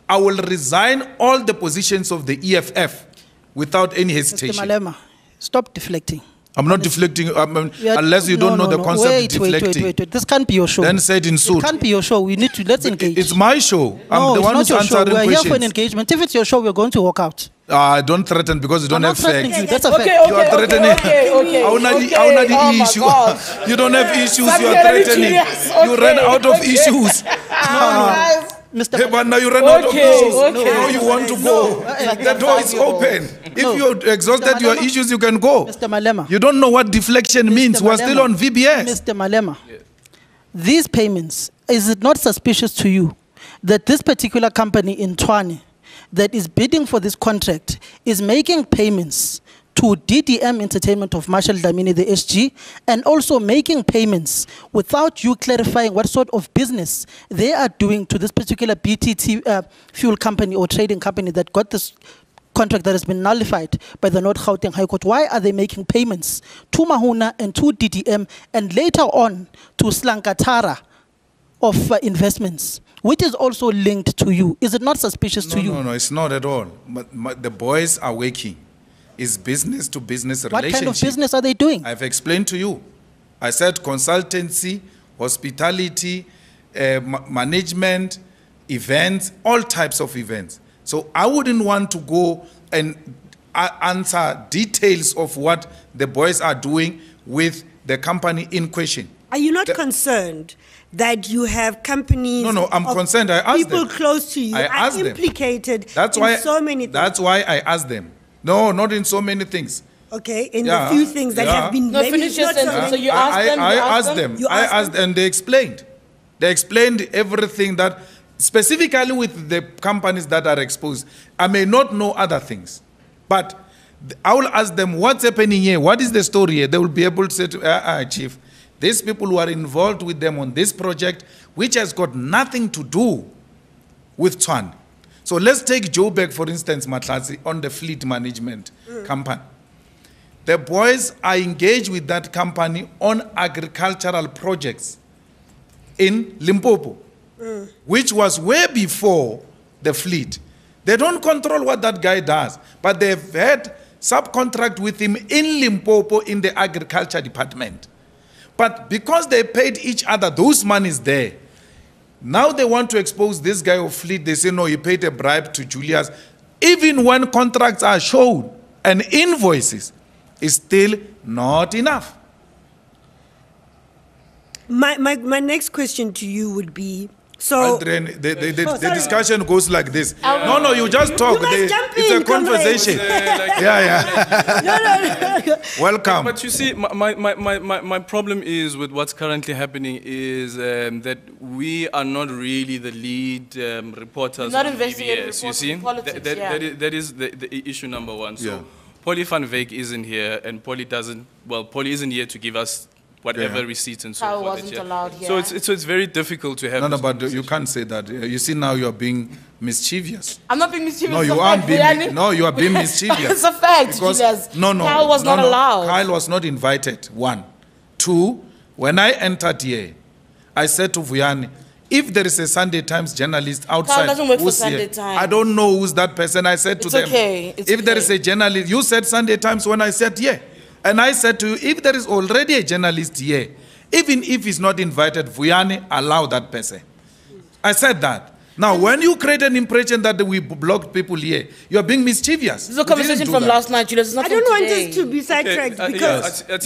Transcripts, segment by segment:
I will resign all the positions of the EFF without any hesitation. Mr. Malema, stop deflecting. I'm not deflecting, unless you don't know the concept of deflecting. Wait. This can't be your show. Then say it in suit. It can't be your show. We need to, let's engage. It's my show. I'm the one who's answering questions. We're here for an engagement. If it's your show, we're going to walk out. Don't threaten because you don't have facts. You. That's a fact. You are threatening. You don't have issues, you are threatening. You ran out of issues. Mr. Hey, but now you ran out of issues. Now you want to go. The door is open. If you're exhausted your issues, you can go. Mr. Malema. You don't know what deflection means. We're still on VBS. Mr. Malema, these payments, is it not suspicious to you that this particular company in Tshwane that is bidding for this contract is making payments to DDM Entertainment of Marshall Dlamini, the SG, and also making payments without you clarifying what sort of business they are doing to this particular BTT fuel company or trading company that got this contract that has been nullified by the North Gauteng High Court? Why are they making payments to Mahuna and to DDM and later on to Slankatara of investments, which is also linked to you? Is it not suspicious to you? No, it's not at all. But the boys are working. It's business to business relationship. What kind of business are they doing? I've explained to you. I said consultancy, hospitality, management, events, all types of events. So I wouldn't want to go and answer details of what the boys are doing with the company in question. Are you not concerned that you have companies? No, I'm concerned. I asked people them. close to you are implicated in so many things. That's why I asked them. No, not in so many things. Okay, in the few things that have been no, maybe finish your sentence. So you asked them. I asked them, and they explained. They explained everything that, specifically with the companies that are exposed. I may not know other things, but I will ask them what's happening here. What is the story here? They will be able to say to Chief, these people who are involved with them on this project, which has got nothing to do with Tshwane. So let's take Joburg, for instance, Matlatsi, on the fleet management company. The boys are engaged with that company on agricultural projects in Limpopo, which was way before the fleet. They don't control what that guy does, but they've had subcontract with him in Limpopo in the agriculture department. But because they paid each other, those monies there, now they want to expose this guy of fleet. They say, no, he paid a bribe to Julius. Even when contracts are shown and invoices, it's still not enough. My next question to you would be, so Aldrin, the discussion goes like this. No, you just talk. It's a conversation. No. Welcome. But you see, my problem is with what's currently happening is that we are not really the lead reporters not on investigating VBS. You see, politics, that is the issue number one. So Polly van Wyk isn't here, and Polly isn't here to give us whatever receipts and so forth. Wasn't allowed here. So it's very difficult to have. No, but you can't say that. You see, now you are being mischievous. I'm not being mischievous. No, you aren't being. No, you are being mischievous. It's a fact, because, Julius. No. Kyle was not allowed. Kyle was not invited. 1, 2. When I entered here, I said to Vuyani, if there is a Sunday Times journalist outside, Kyle doesn't work for Sunday Times. I don't know who's that person. I said to them, if there is a journalist, you said Sunday Times when I said yeah. And I said to you, if there is already a journalist here, even if he's not invited, Vuyani, allow that person. I said that. Now, when you create an impression that we blocked people here, you're being mischievous. This is a conversation from last night, Julius. It's not I don't want today. us to be sidetracked because... But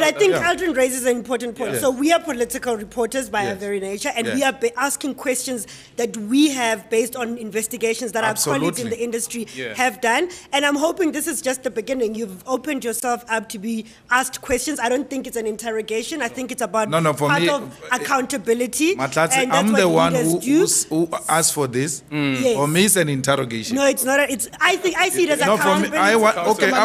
I think Aldrin raises an important point. So we are political reporters by our very nature, and we are asking questions that we have based on investigations that our colleagues in the industry have done. And I'm hoping this is just the beginning. You've opened yourself up to be asked questions. I don't think it's an interrogation. I think it's about part of accountability. I'm the one who asked for this. For me, it's an interrogation. No, it's not. I see it as accountability. I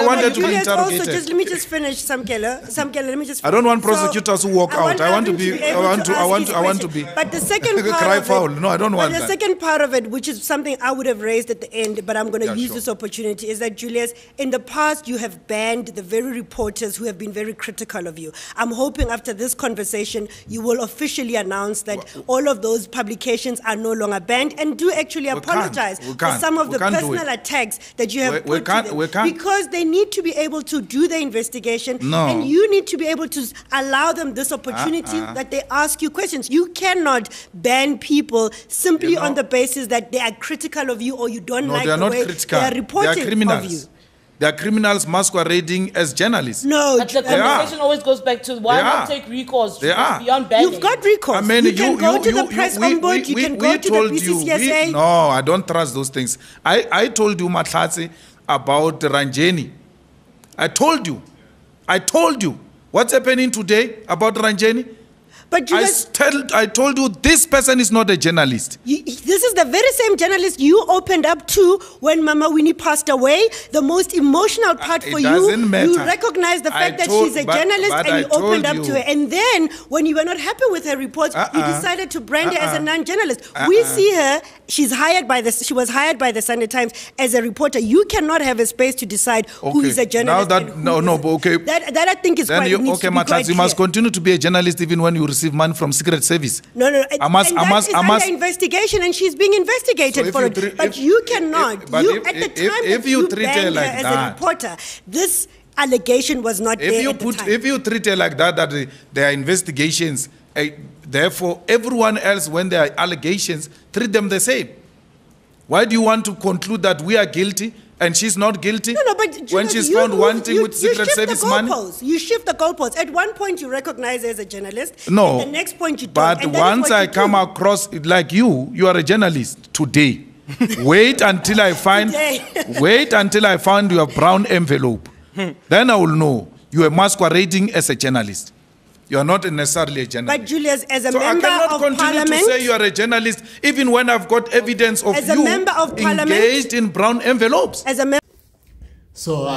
wanted to be interrogated. Also, let me just finish, Samkele. Let me just. I don't want prosecutors who walk out. I want to be. But the second part cry of foul. No, I don't want that. The second part of it, which is something I would have raised at the end, but I'm going to use this opportunity, is that Julius, in the past, you have banned the very reporters who have been very critical of you. I'm hoping after this conversation, you will officially announce that all of those publications are no longer banned, and do actually apologize for some of the personal attacks that you have put to them. Because they need to be able to do the investigation, and you need to be able to allow them this opportunity that they ask you questions. You cannot ban people simply on the basis that they are critical of you or you don't like the way they are reporting of you. They are criminals masquerading as journalists. No, but the conversation always goes back to why not take recourse beyond banning. You've got recourse. I mean, you can go to the press ombudsman, you can go to the PCCSA. No, I don't trust those things. I told you, Matlatsi, about Ranjeni. I told you. What's happening today about Ranjeni? But Julius, I told you this person is not a journalist. This is the very same journalist you opened up to when Mama Winnie passed away. The most emotional part for you, you recognized the fact that she's a journalist and you opened up to her. And then when you were not happy with her reports, you decided to brand her as a non-journalist. We see her, she was hired by the Sunday Times as a reporter. You cannot have a space to decide who is a journalist. Now that, that I think is quite Matlatsi, you must continue to be a journalist even when you receive money from Secret Service. No. It's under investigation, and she's being investigated for it. But you cannot. If you treat her like that, as a reporter, this allegation was not there at the time. If you treat her like that, there are investigations. Therefore, everyone else, when there are allegations, treat them the same. Why do you want to conclude that we are guilty and she's not guilty? No, but when she's found wanting with Secret Service money? You shift the goalposts. At one point, you recognize her as a journalist. No. At the next point, you don't. But once I come across like you are a journalist today. Wait until I find your brown envelope. Then I will know you are masquerading as a journalist. You are not necessarily a journalist. But Julius, as a member of Parliament, I cannot continue to say you are a journalist even when I've got evidence of you engaged in brown envelopes. So,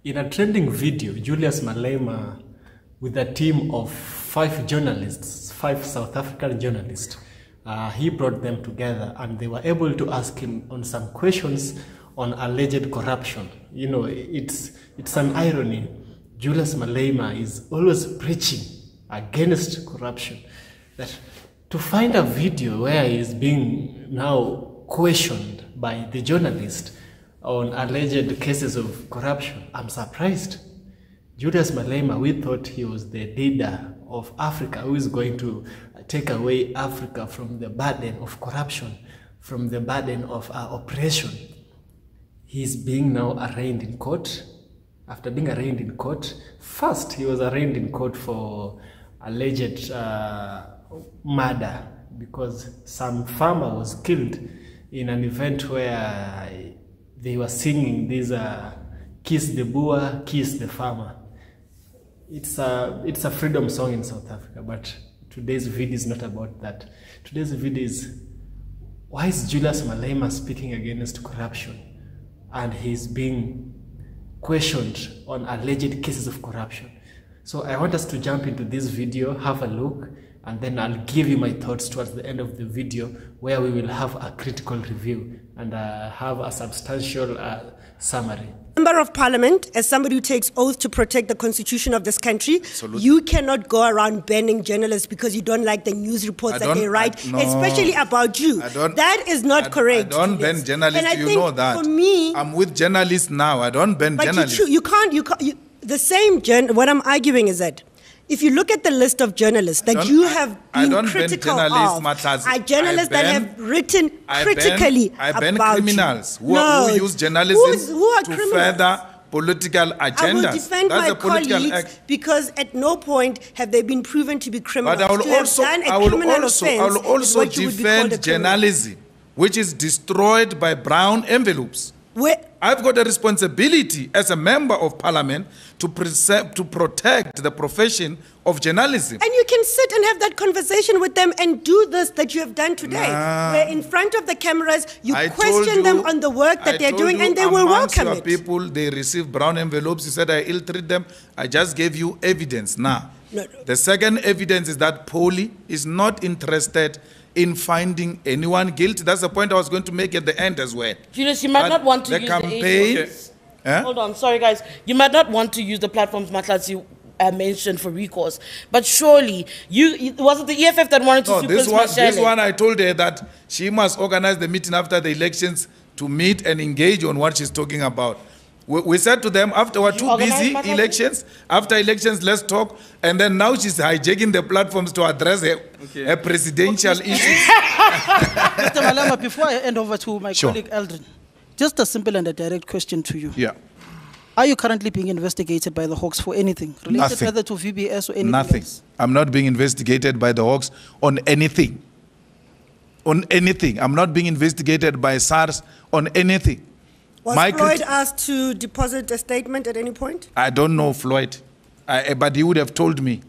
in a trending video, Julius Malema, with a team of 5 journalists, 5 South African journalists, he brought them together and they were able to ask him on some questions on alleged corruption. You know, it's an irony. Julius Malema is always preaching against corruption. That to find a video where he is being now questioned by the journalist on alleged cases of corruption, I'm surprised. Julius Malema, we thought he was the leader of Africa who is going to take away Africa from the burden of corruption, from the burden of oppression. He's being now arraigned in court. After being arraigned in court, first he was arraigned in court for alleged murder because some farmer was killed in an event where they were singing this "Kiss the Boer, Kiss the Farmer." It's a freedom song in South Africa, but today's video is not about that. Today's video is, why is Julius Malema speaking against corruption and he's being questioned on alleged cases of corruption? So I want us to jump into this video, have a look, and then I'll give you my thoughts towards the end of the video, where we will have a critical review and have a substantial summary. Member of Parliament, as somebody who takes oath to protect the constitution of this country, you cannot go around banning journalists because you don't like the news reports that they write, especially about you. That is not correct. I don't ban journalists, and you know that. For me, I'm with journalists now. I don't ban journalists. You can't, the same, what I'm arguing is that if you look at the list of journalists that you have been critical of, are journalists that have written critically about you. I ban criminals who use journalism to further political agendas. I will defend my colleagues because at no point have they been proven to be criminals. But I will also defend journalism, which is destroyed by brown envelopes. I've got a responsibility as a member of Parliament to protect the profession of journalism. And you can sit and have that conversation with them and do this that you have done today. Where in front of the cameras, you question them on the work that they're doing and they will welcome it. People, they receive brown envelopes. You said I ill-treat them. I just gave you evidence now. The second evidence is that Polly is not interested in finding anyone guilty. That's the point I was going to make at the end as well. Julius, you might not want to use the campaign. Hold on, sorry guys. You might not want to use the platforms, Matlatsi, mentioned for recourse. But surely, was it the EFF that wanted to sue Prince Mashele? This one, I told her that she must organize the meeting after the elections to meet and engage on what she's talking about. We said to them, after we're too busy, elections, after elections, let's talk. And then now she's hijacking the platforms to address a presidential issue. Mr. Malema, before I hand over to my colleague Eldrin, just a simple and a direct question to you. Yeah. Are you currently being investigated by the Hawks for anything related whether to VBS or anything Nothing. else? I'm not being investigated by the Hawks on anything. On anything. I'm not being investigated by SARS on anything. Was Floyd asked to deposit a statement at any point? I don't know Floyd, but he would have told me.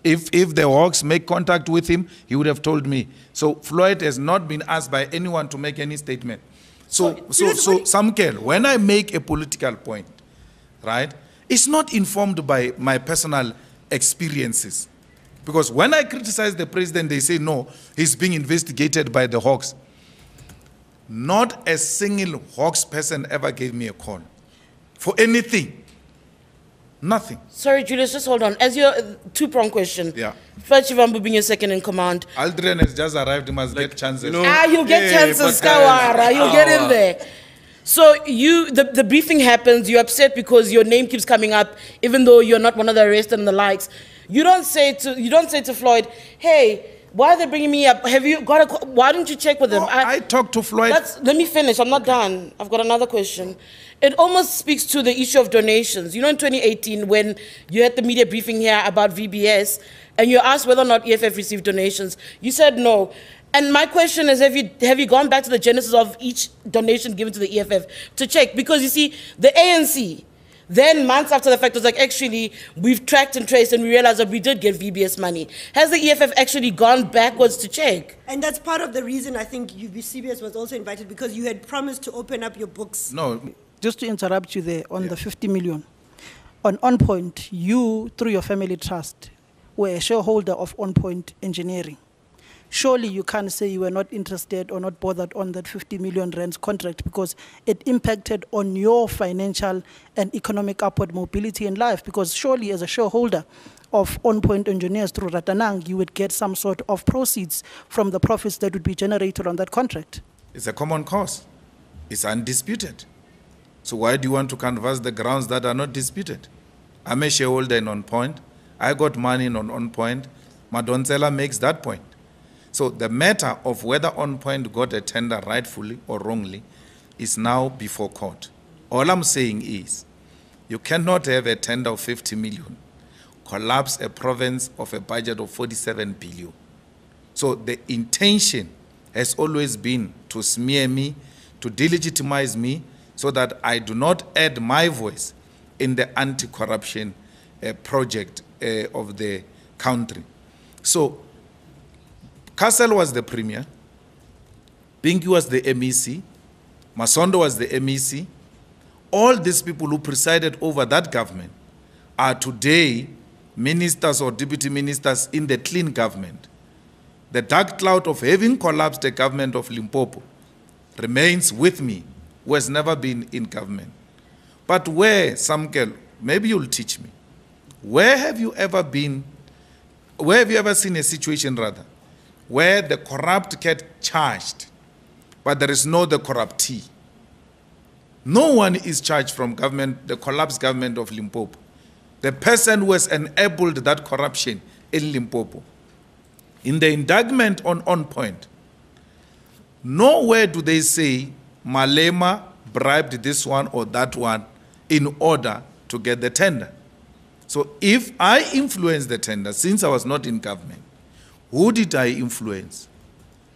If the Hawks make contact with him, he would have told me. So Floyd has not been asked by anyone to make any statement. So Samkel, when I make a political point, right, it's not informed by my personal experiences. Because when I criticize the president, they say, no, he's being investigated by the Hawks. Not a single Hawks person ever gave me a call for anything. Nothing. Sorry, Julius, just hold on. As your two-pronged question. Yeah. First, Shivambu being your second in command. Aldrin has just arrived. He must get chances. You'll get chances, Kawara. You'll get in there. So the briefing happens. You're upset because your name keeps coming up, even though you're not one of the arrested and the likes. You don't say to Floyd, hey, why are they bringing me up? Have you got why don't you check with them? I talked to Floyd. Let me finish. I'm not done. I've got another question. It almost speaks to the issue of donations. You know, in 2018, when you had the media briefing here about VBS, and you asked whether or not EFF received donations, you said no. And my question is, have you gone back to the genesis of each donation given to the EFF to check? Because you see, the ANC, then months after the fact, was like, actually, we've tracked and traced and we realized that we did get VBS money. Has the EFF actually gone backwards to check? And that's part of the reason I think CBS was also invited, because you had promised to open up your books. No. Just to interrupt you there on the 50 million. On Point, you, through your family trust, were a shareholder of On Point Engineering. Surely you can't say you were not interested or not bothered on that 50 million rands contract because it impacted on your financial and economic upward mobility in life. Because surely as a shareholder of On Point Engineers through Ratanang, you would get some sort of proceeds from the profits that would be generated on that contract. It's a common cause. It's undisputed. So why do you want to canvass the grounds that are not disputed? I'm a shareholder in On Point. I got money on Point. Madonsela makes that point. So the matter of whether On Point got a tender rightfully or wrongly is now before court. All I'm saying is, you cannot have a tender of 50 million, collapse a province of a budget of 47 billion. So the intention has always been to smear me, to delegitimize me, so that I do not add my voice in the anti-corruption project of the country. So Castle was the premier, Pinky was the MEC, Masondo was the MEC. All these people who presided over that government are today ministers or deputy ministers in the clean government. The dark cloud of having collapsed the government of Limpopo remains with me, who has never been in government. But where, Samkel, maybe you'll teach me, where have you ever been, where have you ever seen a situation rather, where the corrupt get charged, but there is no the corruptee? No one is charged from government, the collapsed government of Limpopo. The person who has enabled that corruption in Limpopo. In the indictment on Point, nowhere do they say Malema bribed this one or that one in order to get the tender. So if I influenced the tender, since I was not in government, who did I influence?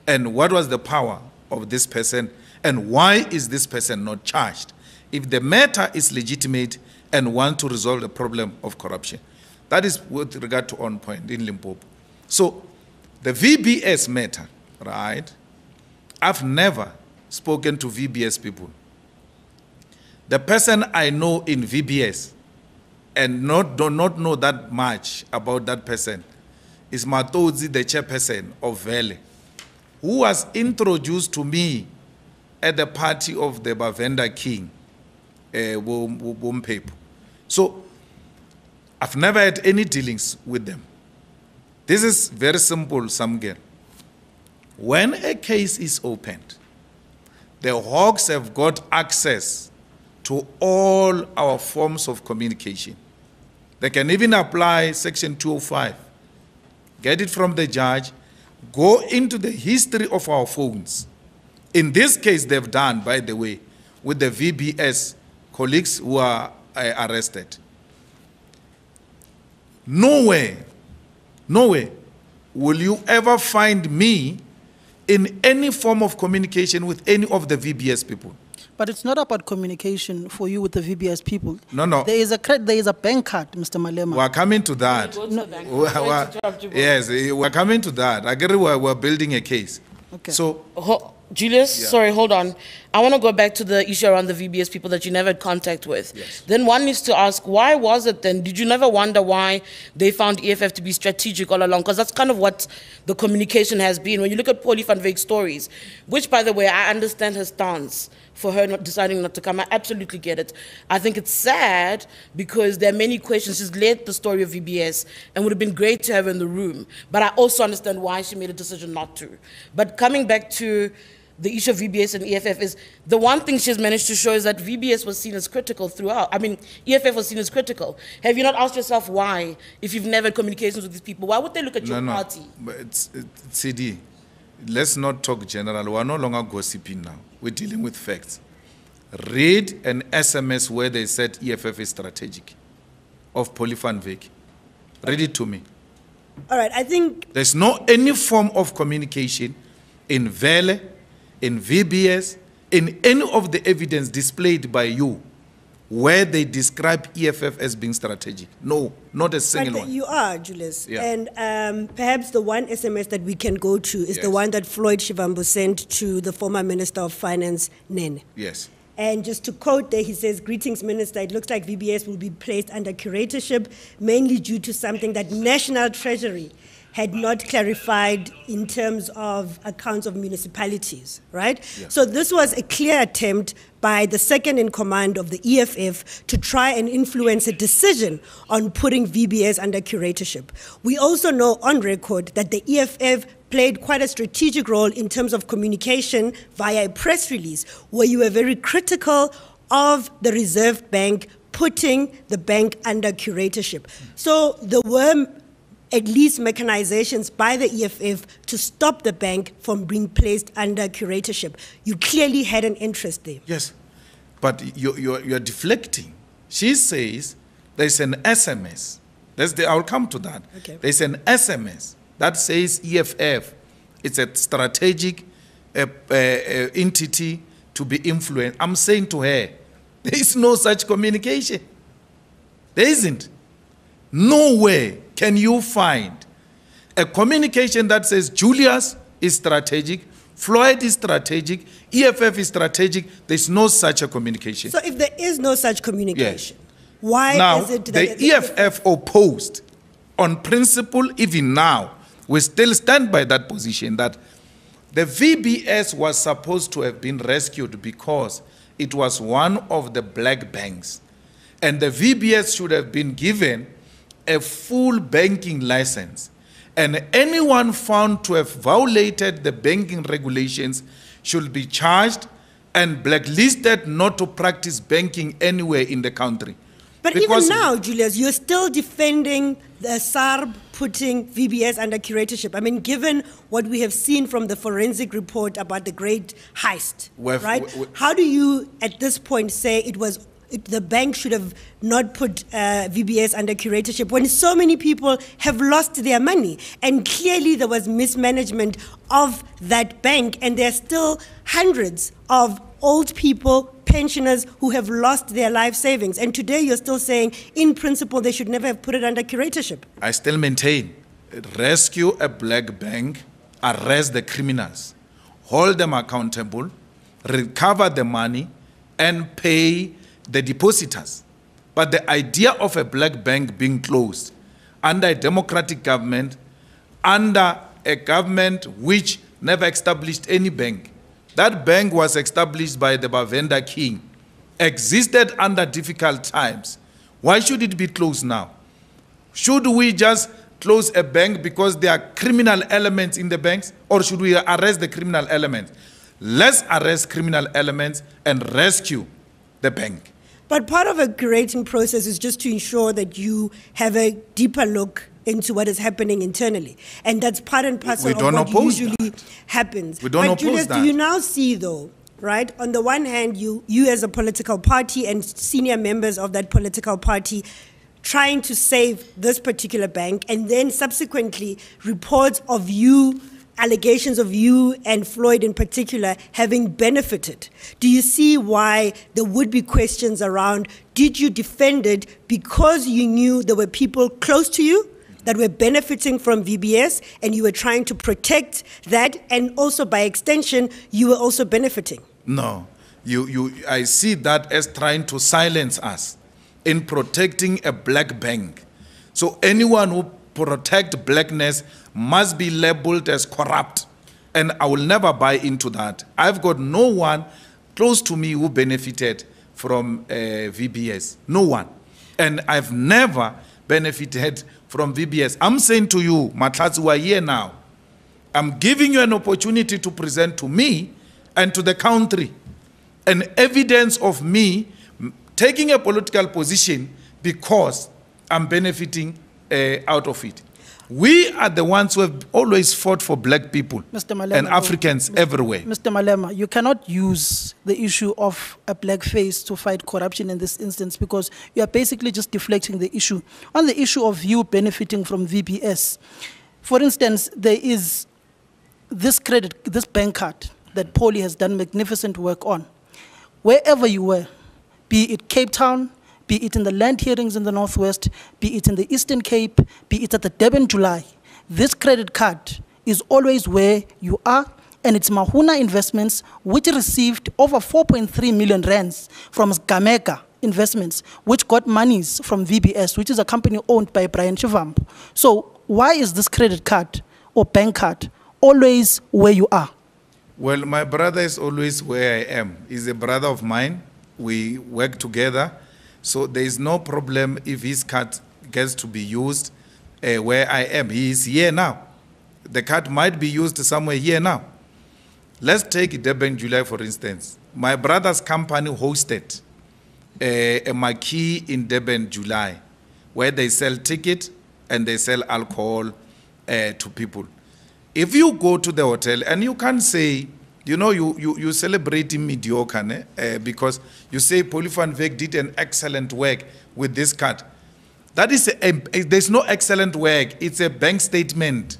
And what was the power of this person? And why is this person not charged? If the matter is legitimate and want to resolve the problem of corruption. That is with regard to On Point in Limpopo. So the VBS matter, right? I've never spoken to VBS people. The person I know in VBS and do not know that much about that person is Matodzi, the chairperson of Vele, who was introduced to me at the party of the Bavenda King, Bompepo. So I've never had any dealings with them. This is very simple, Samgel. When a case is opened, the Hawks have got access to all our forms of communication. They can even apply Section 205, get it from the judge, go into the history of our phones. In this case, they've done, by the way, with the VBS colleagues who are arrested. Nowhere will you ever find me in any form of communication with any of the VBS people. But it's not about communication for you with the VBS people. No. There is a bank card, Mr. Malema. We're coming to that. Yes, we're coming to that. I agree, we're building a case. Okay. So, Julius, sorry, hold on. I want to go back to the issue around the VBS people that you never had contact with. Yes. Then one needs to ask, why was it then? Did you never wonder why they found EFF to be strategic all along? Because that's kind of what the communication has been. When you look at Paulie van Wyk's stories, which, by the way, I understand her stance for her deciding not to come. I absolutely get it. I think it's sad because there are many questions. She's led the story of VBS and would have been great to have her in the room. But I also understand why she made a decision not to. But coming back to the issue of VBS and EFF is the one thing she's managed to show is that VBS was seen as critical throughout. I mean, EFF was seen as critical. Have you not asked yourself why, if you've never had communications with these people, why would they look at your party? But it's CD. Let's not talk general. We're no longer gossiping now. We're dealing with facts. Read an SMS where they said EFF is strategic of Paulie van Wyk. Read it to me. All right, I think there's no any form of communication in Vele, in VBS, in any of the evidence displayed by you where they describe EFF as being strategic. No, not a single one. You are, Julius. Yeah. And perhaps the one SMS that we can go to is the one that Floyd Shivambu sent to the former Minister of Finance, Nene. Yes. And just to quote there, he says, "Greetings, Minister. It looks like VBS will be placed under curatorship, mainly due to something that National Treasury had not clarified in terms of accounts of municipalities," right? Yeah. So this was a clear attempt by the second in command of the EFF to try and influence a decision on putting VBS under curatorship. We also know on record that the EFF played quite a strategic role in terms of communication via a press release where you were very critical of the Reserve Bank putting the bank under curatorship. So there were at least mechanizations by the EFF to stop the bank from being placed under curatorship. You clearly had an interest there. Yes, but you're deflecting. She says there's an SMS. I'll come to that. Okay. There's an SMS that says EFF. It's a strategic entity to be influenced. I'm saying to her, there is no such communication. There isn't. Nowhere can you find a communication that says Julius is strategic, Floyd is strategic, EFF is strategic. There's no such a communication. So if there is no such communication, why now, is it that the EFF opposed on principle? Even now, we still stand by that position that the VBS was supposed to have been rescued because it was one of the black banks. And the VBS should have been given a full banking license. And anyone found to have violated the banking regulations should be charged and blacklisted not to practice banking anywhere in the country. But because even now, Julius, you're still defending the SARB putting VBS under curatorship. I mean, given what we have seen from the forensic report about the great heist, right? How do you, at this point, say the bank should have not put VBS under curatorship when so many people have lost their money? And clearly there was mismanagement of that bank, and there are still hundreds of old people, pensioners who have lost their life savings. And today you're still saying, in principle, they should never have put it under curatorship. I still maintain, rescue a black bank, arrest the criminals, hold them accountable, recover the money, and pay the depositors. But the idea of a black bank being closed under a democratic government, under a government which never established any bank, that bank was established by the Bavenda king, existed under difficult times. Why should it be closed now? Should we just close a bank because there are criminal elements in the banks, or should we arrest the criminal elements? Let's arrest criminal elements and rescue the bank. But part of a curating process is just to ensure that you have a deeper look into what is happening internally. And that's part and parcel of what usually happens. We don't oppose Julius, that. do you now see, though, right, on the one hand, you as a political party and senior members of that political party trying to save this particular bank, and then subsequently reports of you, allegations of you and Floyd in particular having benefited. Do you see why there would be questions around, did you defend it because you knew there were people close to you that were benefiting from VBS and you were trying to protect that, and also by extension, you were also benefiting? No, I see that as trying to silence us in protecting a black bank. So anyone who protects blackness must be labeled as corrupt. And I will never buy into that. I've got no one close to me who benefited from VBS. No one. And I've never benefited from VBS. I'm saying to you, Matlatsi, who are here now, I'm giving you an opportunity to present to me and to the country an evidence of me taking a political position because I'm benefiting out of it. We are the ones who have always fought for black people and Africans everywhere. Mr. Malema, you cannot use the issue of a black face to fight corruption in this instance, because you are basically just deflecting the issue. On the issue of you benefiting from VBS, for instance, there is this bank card that Paulie has done magnificent work on. Wherever you were, be it Cape Town, be it in the land hearings in the Northwest, be it in the Eastern Cape, be it at the Durban July, this credit card is always where you are, and it's Mahuna Investments, which received over 4.3 million rands from Gameka Investments, which got monies from VBS, which is a company owned by Brian Chivambu. So why is this credit card or bank card always where you are? Well, my brother is always where I am. He's a brother of mine. We work together. So there is no problem if his card gets to be used where I am. He is here now. The card might be used somewhere here now. Let's take Durban July, for instance. My brother's company hosted a marquee in Durban July where they sell tickets and they sell alcohol to people. If you go to the hotel and you can't say, you know, you're celebrating mediocre because you say Paulie van Wyk did an excellent work with this card. That is, there's no excellent work. It's a bank statement.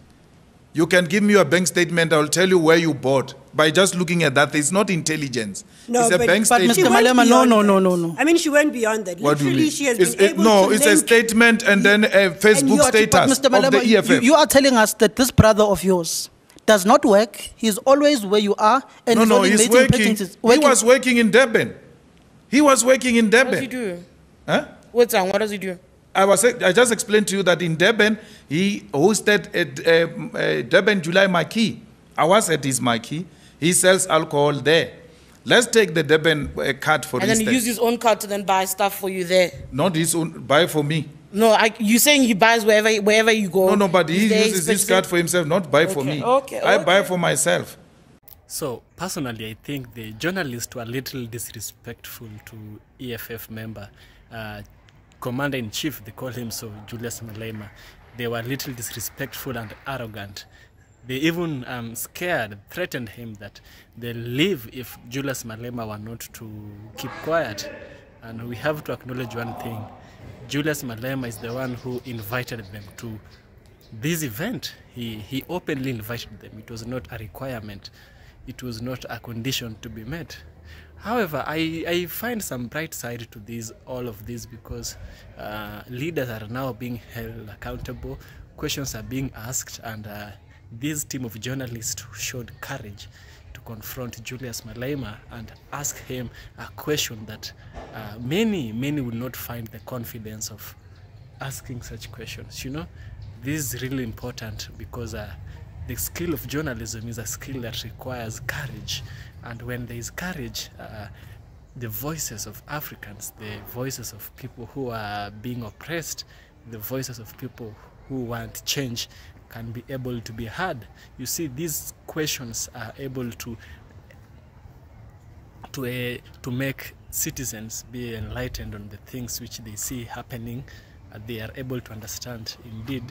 You can give me your bank statement. I'll tell you where you bought. By just looking at that, it's not intelligence. No, it's a bank statement. Mr. Malema, no. I mean, she went beyond that. What Literally, she has been able no, to it's a statement and then a Facebook status Mr. Malema, of the EFF. You are telling us that this brother of yours does not work. He's always where you are. And he's working. He was working in Durban. He was working in Durban. What does he do? Huh? What does he do? I just explained to you that in Durban, he hosted a Durban July marquee. I was at his marquee. He sells alcohol there. Let's take the Durban card, for instance. And then he uses his own card to then buy stuff for you there. Not his own, buy for me. No, you're saying he buys wherever you go. No, but he uses his card for himself, not buy for me. I buy for myself. So, personally, I think the journalists were a little disrespectful to EFF member. Commander-in-Chief, they call him so, Julius Malema. They were a little disrespectful and arrogant. They even scared, threatened him that they'll leave if Julius Malema were not to keep quiet. And we have to acknowledge one thing. Julius Malema is the one who invited them to this event. He openly invited them. It was not a requirement. It was not a condition to be met. However, I find some bright side to all of this, because leaders are now being held accountable, questions are being asked, and this team of journalists showed courage to confront Julius Malema and ask him a question that many would not find the confidence of asking such questions. You know, this is really important, because the skill of journalism is a skill that requires courage. And when there is courage, the voices of Africans, the voices of people who are being oppressed, the voices of people who want change can be able to be heard. You see, these questions are able to make citizens be enlightened on the things which they see happening. They are able to understand indeed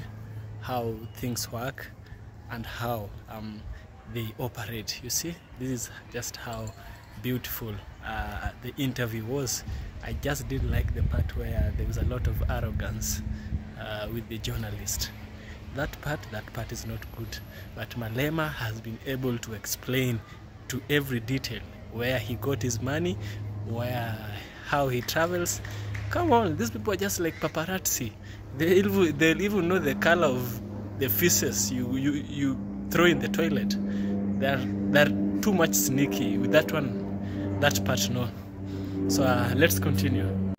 how things work and how they operate. You see, this is just how beautiful the interview was. I just didn't like the part where there was a lot of arrogance with the journalist. That part is not good. But Malema has been able to explain to every detail where he got his money, how he travels. Come on, these people are just like paparazzi. They'll even know the color of the feces you throw in the toilet. They're too much sneaky with that one. That part, no. So let's continue.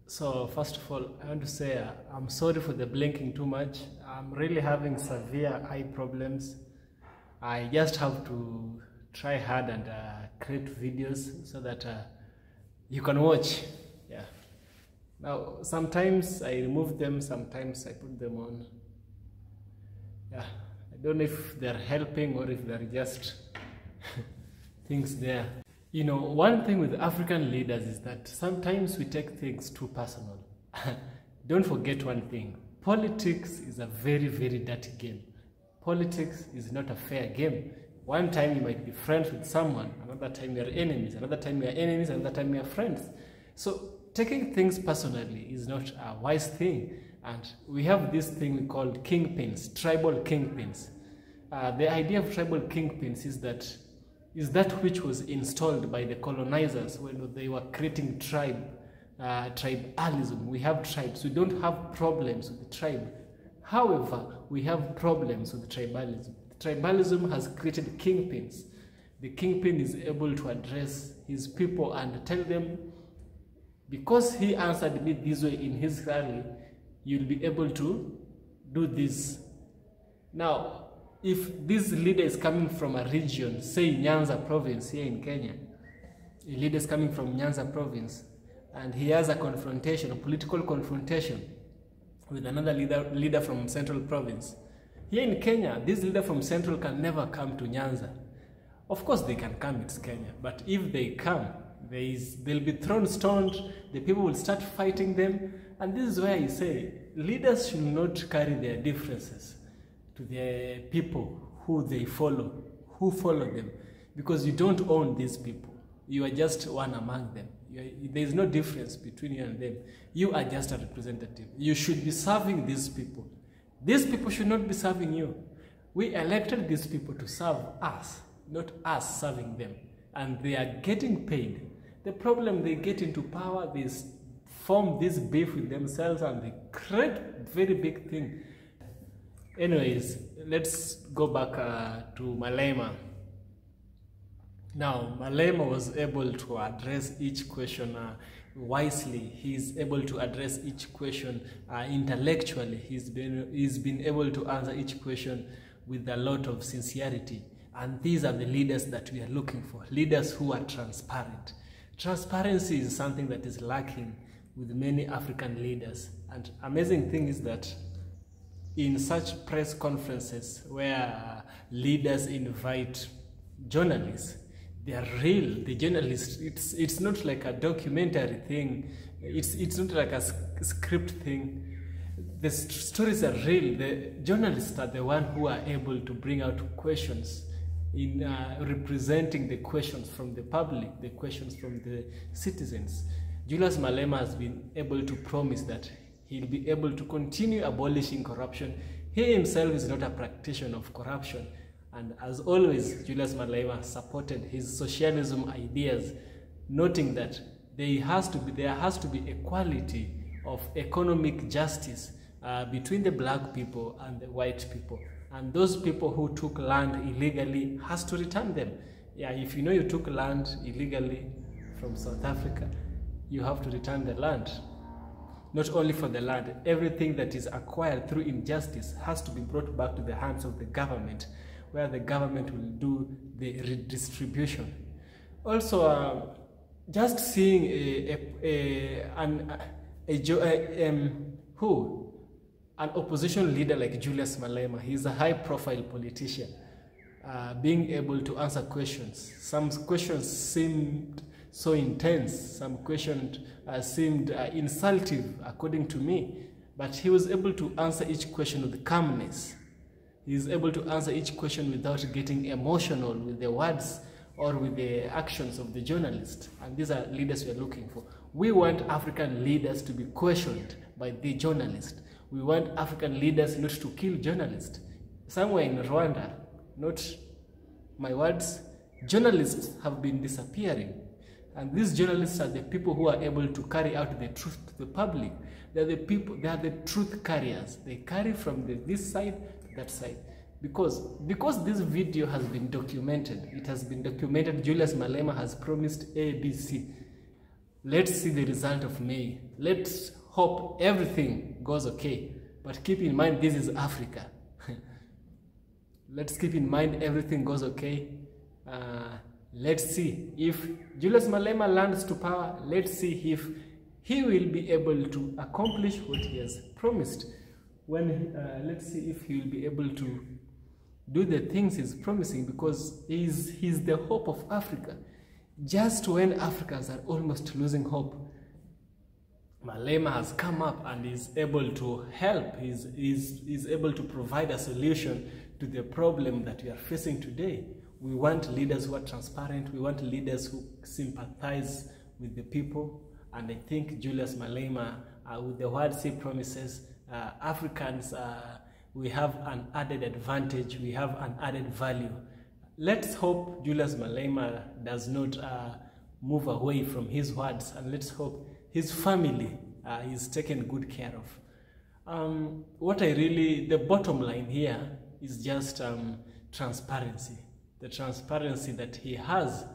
So first of all, I want to say I'm sorry for the blinking too much. I'm really having severe eye problems. I just have to try hard and create videos so that you can watch. Yeah. Now, sometimes I remove them, sometimes I put them on. Yeah. I don't know if they're helping or if they're just things there. You know, one thing with African leaders is that sometimes we take things too personal. Don't forget one thing. Politics is a very, very dirty game. Politics is not a fair game. One time you might be friends with someone, another time you are enemies, another time you are enemies, another time you are friends. So taking things personally is not a wise thing. And we have this thing we call kingpins, tribal kingpins. The idea of tribal kingpins is that which was installed by the colonizers when they were creating tribalism. We have tribes. We don't have problems with the tribe. However, we have problems with tribalism. Tribalism has created kingpins. The kingpin is able to address his people and tell them, because he answered me this way in his rally, you'll be able to do this. Now, if this leader is coming from a region, say Nyanza province here in Kenya, a leader is coming from Nyanza province, and he has a confrontation, a political confrontation with another leader from Central province. Here in Kenya, this leader from Central can never come to Nyanza. Of course they can come, it's Kenya, but if they come, they'll be thrown stoned, the people will start fighting them, and this is why I say, leaders should not carry their differences to the people who follow them, because you don't own these people. You are just one among them. There is no difference between you and them. You are just a representative. You should be serving these people. These people should not be serving you. We elected these people to serve us, not us serving them. And they are getting paid. The problem, they get into power, they form this beef with themselves, and they create very big thing. Anyways, let's go back to Malema. Now, Malema was able to address each question wisely. He's able to address each question intellectually. He's been able to answer each question with a lot of sincerity. And these are the leaders that we are looking for, leaders who are transparent. Transparency is something that is lacking with many African leaders. And amazing thing is that in such press conferences where leaders invite journalists, they are real. The journalists, it's not like a documentary thing. It's not like a script thing. The stories are real. The journalists are the one who are able to bring out questions in representing the questions from the public, the questions from the citizens. Julius Malema has been able to promise that he'll be able to continue abolishing corruption. He himself is not a practitioner of corruption. And as always, Julius Malema supported his socialism ideas, noting that there has to be equality of economic justice between the black people and the white people. And those people who took land illegally has to return them. Yeah, if you know you took land illegally from South Africa, you have to return the land. Not only for the land, everything that is acquired through injustice has to be brought back to the hands of the government, where the government will do the redistribution. Also, just seeing who? An opposition leader like Julius Malema. He's a high-profile politician, being able to answer questions. Some questions seemed so intense. Some questions seemed insultive, according to me. But he was able to answer each question with calmness. He is able to answer each question without getting emotional with the words or with the actions of the journalist. And these are leaders we are looking for. We want African leaders to be questioned by the journalist. We want African leaders not to kill journalists. Somewhere in Rwanda, not my words, journalists have been disappearing. And these journalists are the people who are able to carry out the truth to the public. They are the people, they are the truth carriers. They carry from this side to that side. Because this video has been documented, it has been documented, Julius Malema has promised ABC. Let's see the result of May. Let's hope everything goes okay. But keep in mind, this is Africa. Let's keep in mind everything goes okay. Let's see if Julius Malema lands to power. Let's see if he will be able to accomplish what he has promised. Let's see if he will be able to do the things he's promising, because he's the hope of Africa. Just when Africans are almost losing hope, Malema has come up and is able to help. He's able to provide a solution to the problem that we are facing today. We want leaders who are transparent. We want leaders who sympathize with the people. And I think Julius Malema, with the words he promises, Africans, we have an added advantage. We have an added value. Let's hope Julius Malema does not move away from his words, and let's hope his family is taken good care of. The bottom line here is just transparency. The transparency that he has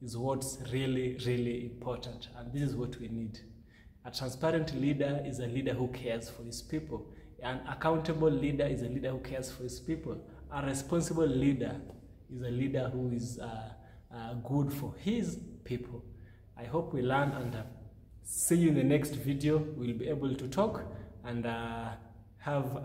is what's really, really important. And this is what we need. A transparent leader is a leader who cares for his people. An accountable leader is a leader who cares for his people. A responsible leader is a leader who is good for his people. I hope we learn, and see you in the next video. We'll be able to talk and have